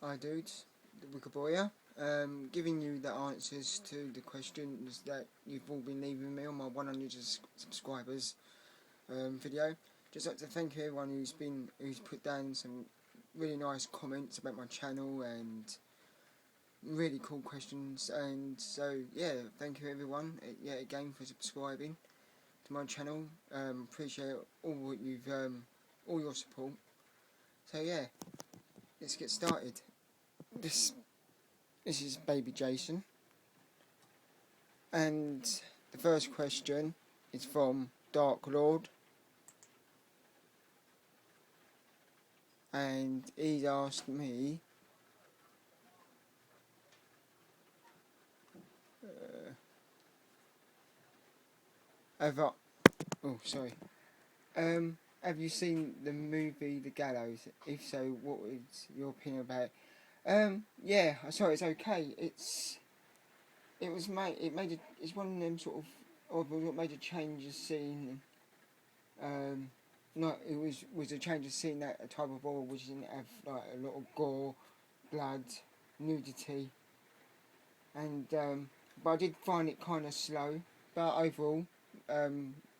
Hi dudes, the Wicker Boy here, giving you the answers to the questions that you've all been leaving me on my 100 subscribers video. Just like to thank everyone who's put down some really nice comments about my channel and really cool questions, and so yeah, thank you everyone yet again for subscribing to my channel. Appreciate all what you've all your support. So yeah, let's get started. This is baby Jason. And the first question is from Dark Lord, and he's asked me, have I, oh sorry, have you seen the movie The Gallows? If so, what is your opinion about it? Yeah, I saw it. It's okay. It's one of them sort of, what made a change of scene. Not it was a change of scene, that a type of horror which didn't have like a lot of gore, blood, nudity, and but I did find it kind of slow, but overall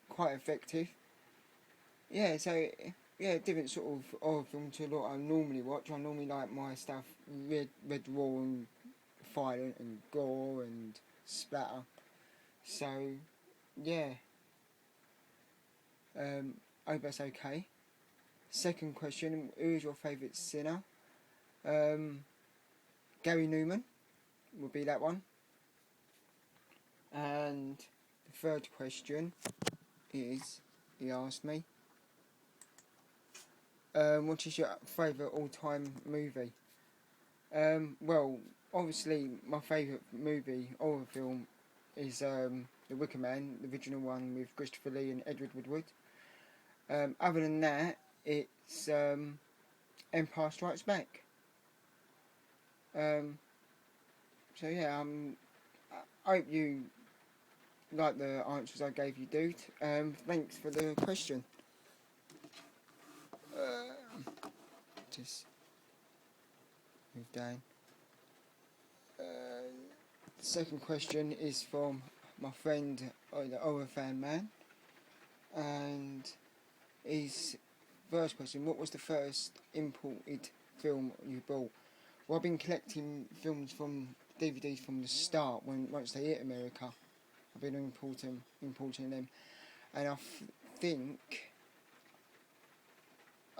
quite effective. Yeah, so yeah, different sort of horror film to what I normally watch. I normally like my stuff red raw and violent and gore and splatter. So yeah, hope that's okay. Second question: who is your favourite sinner? Um, Gary Newman would be that one. And the third question is, he asked me, what is your favourite all-time movie? Well, obviously my favourite movie, horror film, is The Wicker Man, the original one with Christopher Lee and Edward Woodward. Other than that, it's Empire Strikes Back. Um, so yeah, I hope you like the answers I gave you, dude. Thanks for the question. Just move down. The second question is from my friend, the horror fan man, and his first question: what was the first imported film you bought? Well, I've been collecting films from DVDs from the start. Once they hit America, I've been importing them, and I think.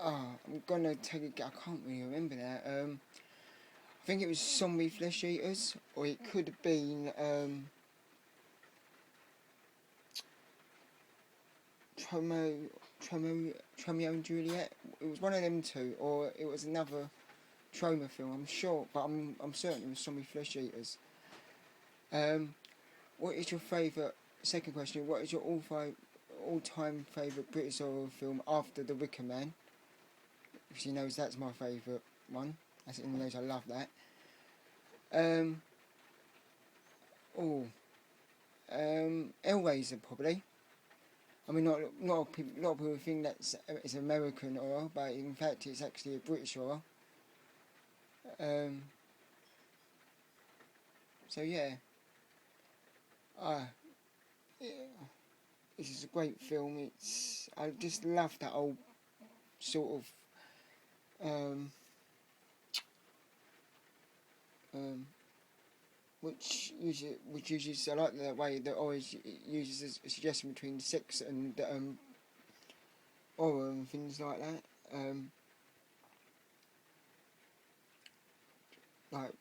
I'm gonna take it. I can't really remember that. I think it was Zombie Flesh Eaters, or it could have been Tromeo and Juliet. It was one of them two, or it was another Troma film. I'm sure, but I'm certain it was Zombie Flesh Eaters. What is your favourite? Second question: what is your all-time favourite British horror film after The Wicker Man? If she knows, that's my favourite one. As it knows, I love that. Hellraiser probably. I mean, not a lot of people think it's American horror, but in fact it's actually a British horror. So yeah, yeah, this is a great film. I just love that old sort of which uses, I like the way that always uses a suggestion between sex and horror and things like that. Like,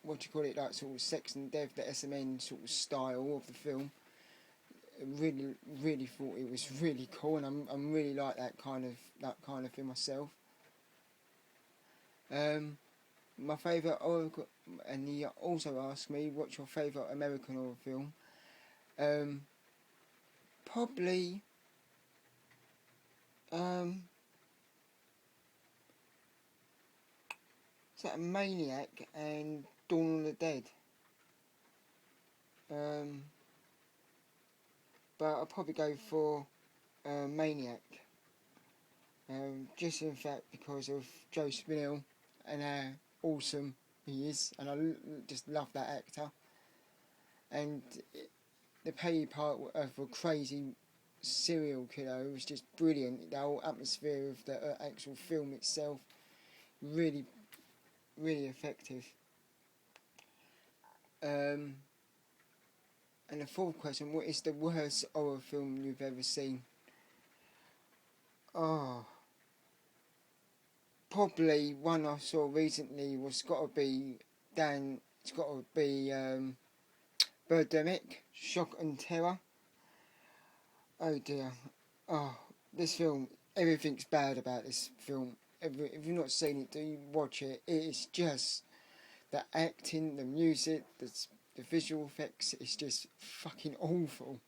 what do you call it, like sort of Sex and Death, the SMN sort of style of the film. Really thought it was really cool, and I'm really like that kind of thing myself. My favourite horror, and he also asked me, what's your favourite American horror film? Probably is that Maniac and Dawn of the Dead. But I'll probably go for Maniac. Just in fact because of Joe Spinell and how awesome he is, and I just love that actor. And the Peggy part of a crazy serial killer was just brilliant. The whole atmosphere of the actual film itself, really, really effective. And the fourth question: what is the worst horror film you've ever seen? Oh, probably one I saw recently was got to be It's got to be Birdemic, Shock and Terror. Oh dear. Oh, this film. Everything's bad about this film. If you've not seen it, do you watch it? It is just the acting, the music, the visual effects. It's just fucking awful.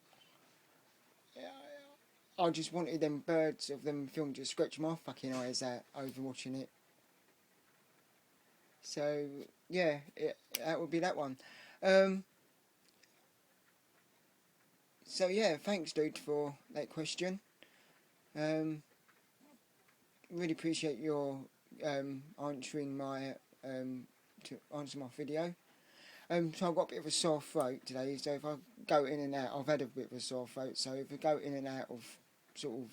I just wanted them birds of them film to scratch my fucking eyes out over watching it. So yeah, that would be that one. So yeah, thanks dude for that question. Really appreciate your answering my to answer my video. So I've got a bit of a sore throat today, so if I go in and out, I've had a bit of a sore throat, so if I go in and out of sort of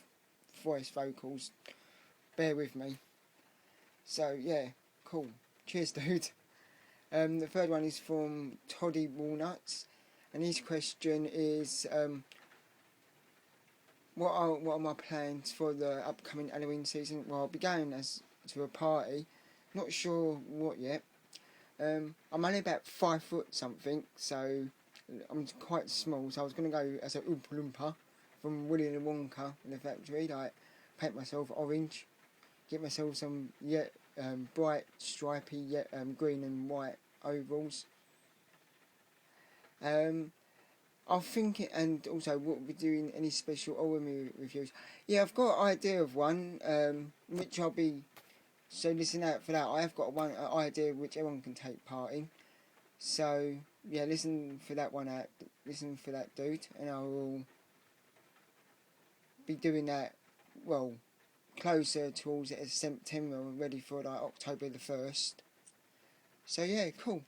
voice vocals, bear with me. So yeah, cool. Cheers dude. The third one is from Toddy Walnuts, and his question is what are my plans for the upcoming Halloween season? Well, I'll be going to a party, not sure what yet. I'm only about 5 foot something, so I'm quite small. So I was going to go as a Oompa Loompa from Willy Wonka in the factory, like paint myself orange, get myself some bright stripy green and white overalls. I'm thinking, and also we'll be doing any special horror movie reviews. Yeah, I've got an idea of one, which I'll be. So listen out for that. I have got an idea which everyone can take part in. So yeah, listen for that one out. Listen for that, dude, and I will be doing that. Well, closer towards September, ready for like October the 1st. So yeah, cool.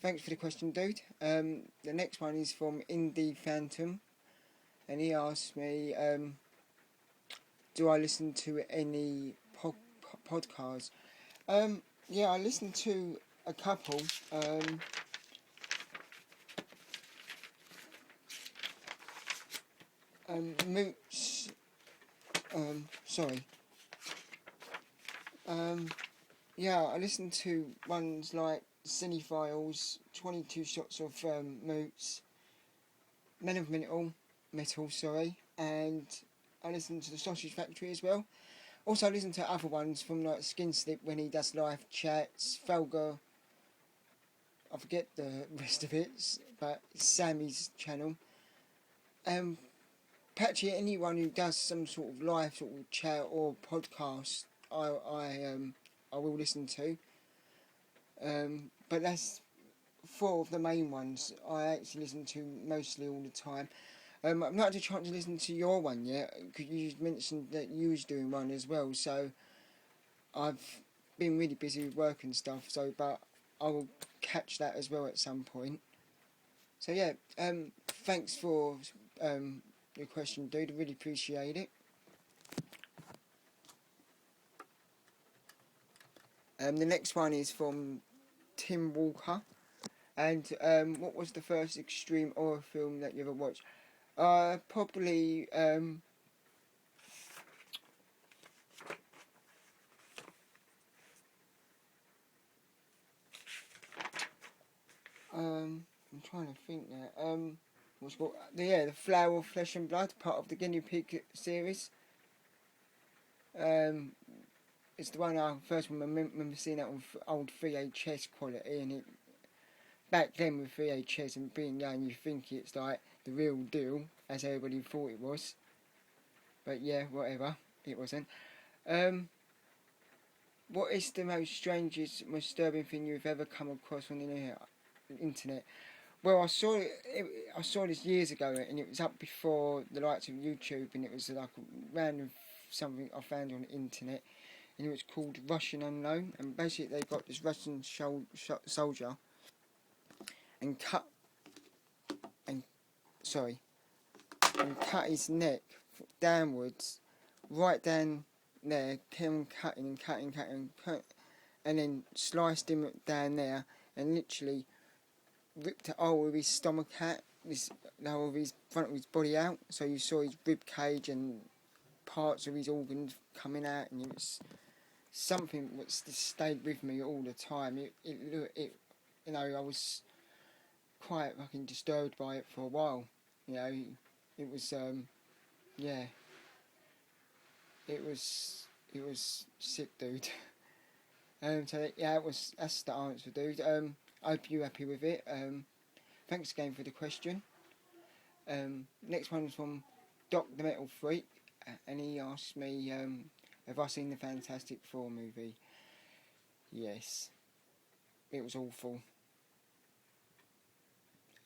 Thanks for the question, dude. The next one is from Indie Phantom, and he asked me, do I listen to any podcasts? Yeah, I listen to a couple. Moots. Sorry. Yeah, I listen to ones like Cinephiles, 22 Shots of Moots, Men of Metal, sorry, and I listen to the Sausage Factory as well. Also, I listen to other ones from like Skin Slip when he does live chats, Felga, I forget the rest of it, but it's Sammy's channel. Patchy, anyone who does some sort of live sort of chat or podcast, I will listen to. But that's 4 of the main ones I actually listen to mostly all the time. I've not had a chance to listen to your one yet, because you mentioned that you was doing one as well, so I've been really busy with work and stuff, so but I will catch that as well at some point. So yeah, thanks for your question, dude, I really appreciate it. The next one is from Tim Walker, and what was the first extreme horror film that you ever watched? Probably I'm trying to think now. What's called the Flower of Flesh and Blood, part of the Guinea Pig series. It's the one I first remember seeing that on old VHS quality, and it back then with VHS and being young, you think it's like the real deal, as everybody thought it was. But yeah, whatever, it wasn't. What is the most strangest, most disturbing thing you've ever come across on the internet? Well, I saw this years ago, and it was up before the likes of YouTube, and it was like a random something I found on the internet. and it was called Russian Unknown. And basically, they got this Russian soldier and cut his neck downwards, right down there, kept on cutting, and then sliced him down there, and literally ripped all of his stomach out, the whole of his front of his body out, so you saw his rib cage and parts of his organs coming out, and it was something that stayed with me all the time. I was quite fucking disturbed by it for a while. It was it was sick, dude. That's the answer, dude. I hope you're happy with it. Thanks again for the question. Next one is from Doc the Metal Freak, and he asked me, have I seen the Fantastic Four movie? Yes. It was awful.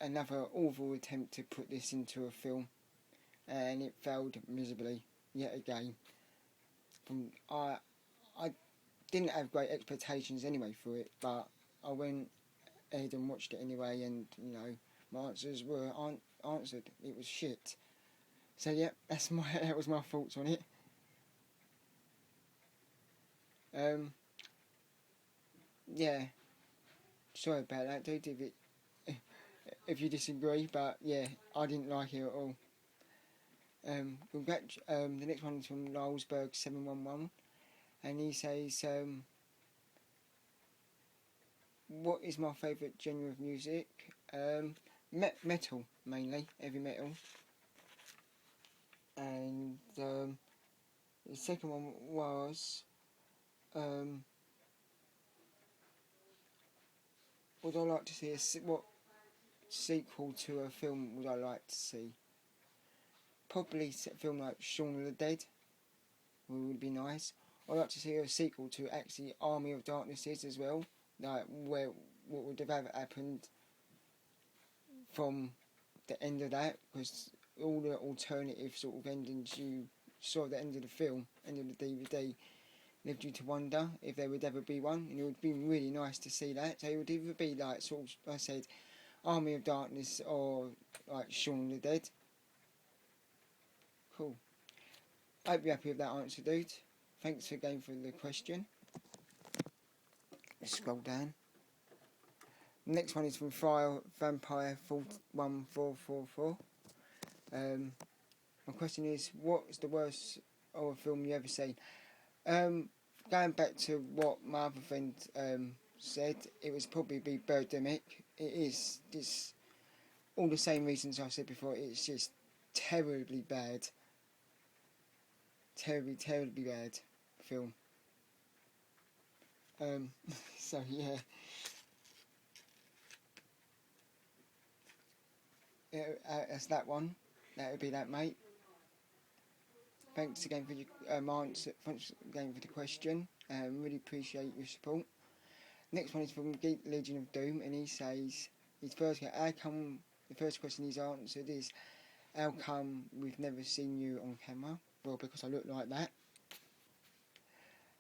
Another awful attempt to put this into a film, and it failed miserably yet again. I didn't have great expectations anyway for it, but I went ahead and watched it anyway, and my answers were answered. It was shit. So yeah, that was my thoughts on it. Yeah, sorry about that, dude, if you disagree, but yeah, I didn't like it at all. The next one is from Lylesberg711, and he says, what is my favourite genre of music? Metal, mainly, heavy metal. And the second one was, would I like to see what sequel to a film would I like to see? Probably a film like Shaun of the Dead would be nice. I'd like to see a sequel to actually Army of Darknesses as well, like what would have happened from the end of that, because all the alternative sort of endings you saw at the end of the film, end of the DVD, left you to wonder if there would ever be one, and it would be really nice to see that. So it would either be like sort of, like I said, Army of Darkness or like Shaun of the Dead. Cool. I hope you're happy with that answer, dude. Thanks again for the question. Let's scroll down. The next one is from Vampire 1444. My question is, what's the worst horror film you ever seen? Going back to what my other friend said, it was probably be Birdemic. It is just all the same reasons I said before. It's just terribly bad. Terribly bad film. So yeah. That's that one. That would be that, mate. Thanks again for your answer. Thanks again for the question. Really appreciate your support. Next one is from Geek Legion of Doom, and he says the first question he's answered is, how come we've never seen you on camera? Well, because I look like that.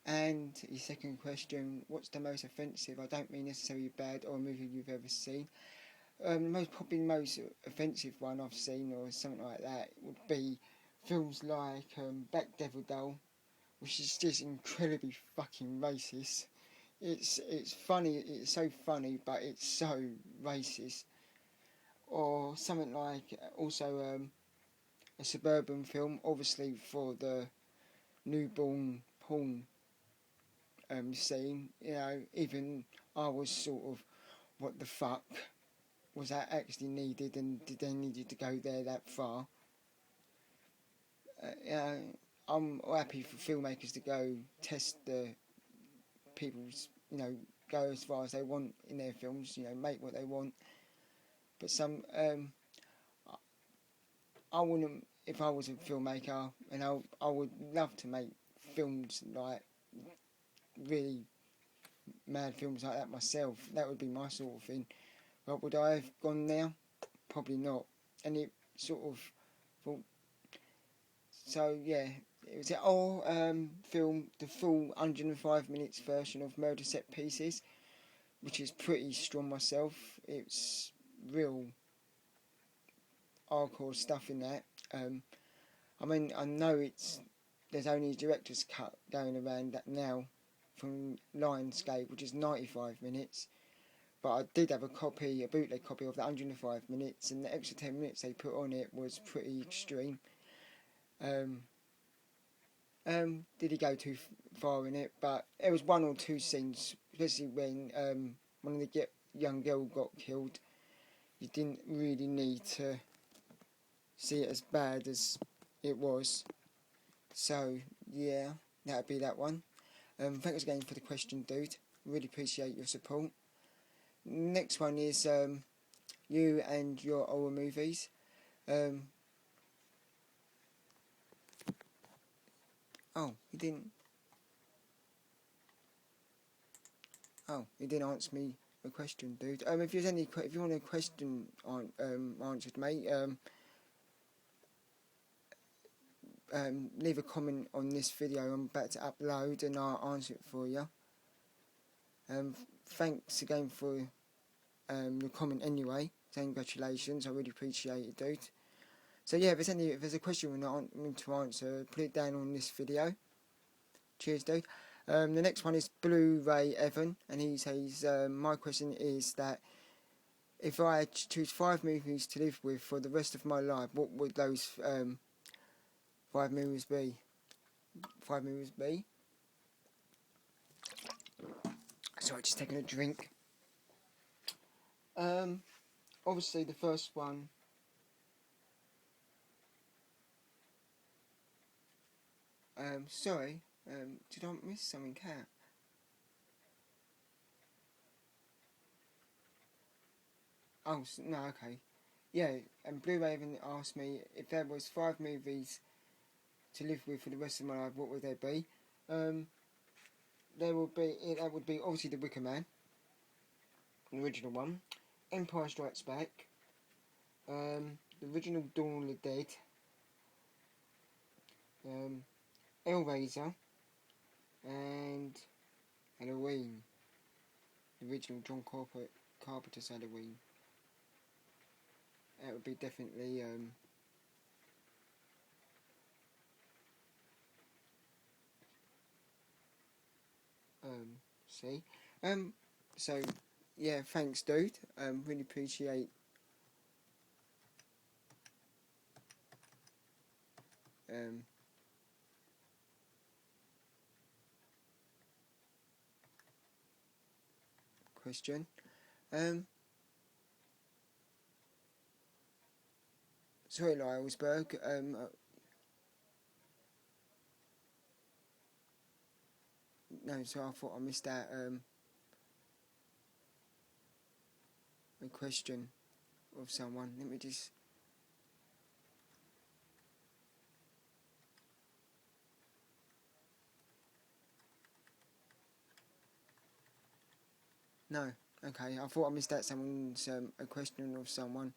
And his second question, what's the most offensive, I don't mean necessarily bad, or a movie you've ever seen? Probably the most offensive one I've seen, or something like that, would be films like Black Devil Doll, which is just incredibly fucking racist. It's funny, it's so funny, but it's so racist. Or something like also a suburban film, obviously for the newborn porn scene. Even I was sort of, what the fuck was that actually needed, and did they need you to go there that far? I'm happy for filmmakers to go test the people's, go as far as they want in their films, make what they want. But some, I wouldn't, if I was a filmmaker, and I would love to make films like really mad films like that myself. That would be my sort of thing. But would I have gone there? Probably not. And it sort of thought, so yeah, it was all film the full 105 minutes version of Murder Set Pieces, which is pretty strong myself. It's real hardcore stuff in that. I mean, I know there's only a director's cut going around that now from Lionsgate, which is 95 minutes. But I did have a bootleg copy of the 105 minutes, and the extra 10 minutes they put on it was pretty extreme. Did he go too far in it? But there was one or two scenes, especially when one of the young girl got killed. You didn't really need to see it as bad as it was. So yeah, that'd be that one. Thanks again for the question, dude. Really appreciate your support. Next one is you and your horror movies. Oh, he didn't. Oh, he didn't answer me a question, dude. If you want a question answered, mate, leave a comment on this video I'm about to upload, and I'll answer it for you. Thanks again for your comment anyway. Congratulations, I really appreciate it, dude. So yeah, if there's a question you want me to answer, put it down on this video. Cheers, dude. The next one is Blu-ray Evan, and he says, my question is that if I had to choose 5 movies to live with for the rest of my life, what would those 5 movies be? Sorry, just taking a drink. Obviously the first one. Sorry, did I miss something out? Oh, no, okay. Yeah, and Blue Raven asked me if there was 5 movies to live with for the rest of my life, what would they be? That would be obviously The Wicker Man, the original one, Empire Strikes Back, the original Dawn of the Dead, Hellraiser, and Halloween, the original John Carpenter's Halloween. That would be definitely see. So yeah, thanks, dude. Really appreciate question. Sorry, Lylesburg. No, so I thought I missed that a question of someone. Let me just. No, okay. I thought I missed that someone's a question of someone,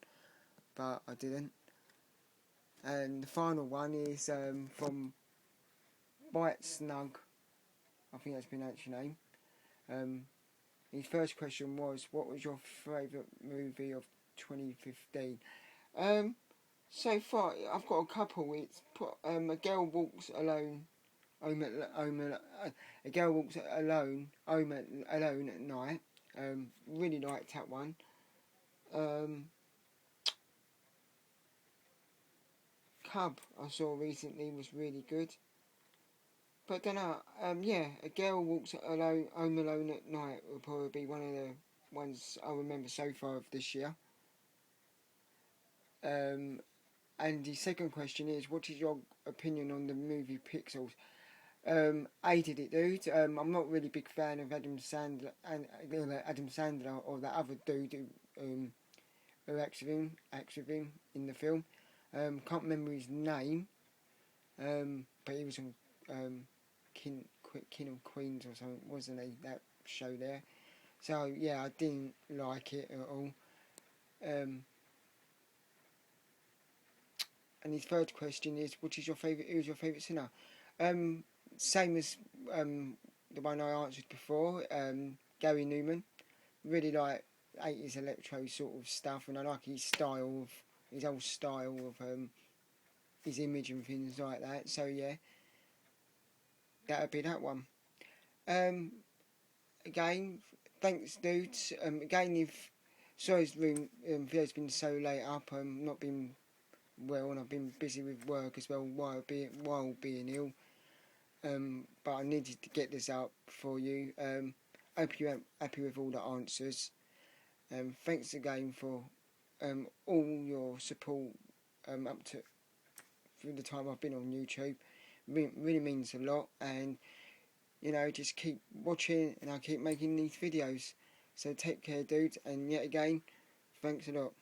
but I didn't. And the final one is from Bite Snug. I think that's pronounced your name. His first question was, what was your favourite movie of 2015? So far, I've got a couple. It's A Girl Walks Alone home A Girl Walks Alone home alone at night. Really liked that one. Cub I saw recently was really good. But then yeah, A Girl Walks Home Alone at Night will probably be one of the ones I remember so far of this year. And the second question is, what is your opinion on the movie Pixels? Hated it, dude. I'm not really a big fan of Adam Sandler or that other dude who acts with him in the film. Can't remember his name, but he was on King of Queens or something, wasn't he? That show there. So yeah, I didn't like it at all. And his third question is, who's your favourite sinner? Same as the one I answered before, Gary Newman. Really like 80s electro sort of stuff, and I like his style of his whole style of his image and things like that. So yeah, that would be that one. Um, Again, thanks, dudes. Again, if sorry, video's been so late up. Not been well, and I've been busy with work as well while being ill. But I needed to get this out for you. Hope you're happy with all the answers. Thanks again for all your support up to through the time I've been on YouTube. Really means a lot, and you know, just keep watching, and I'll keep making these videos. So take care, dudes, and yet again, thanks a lot.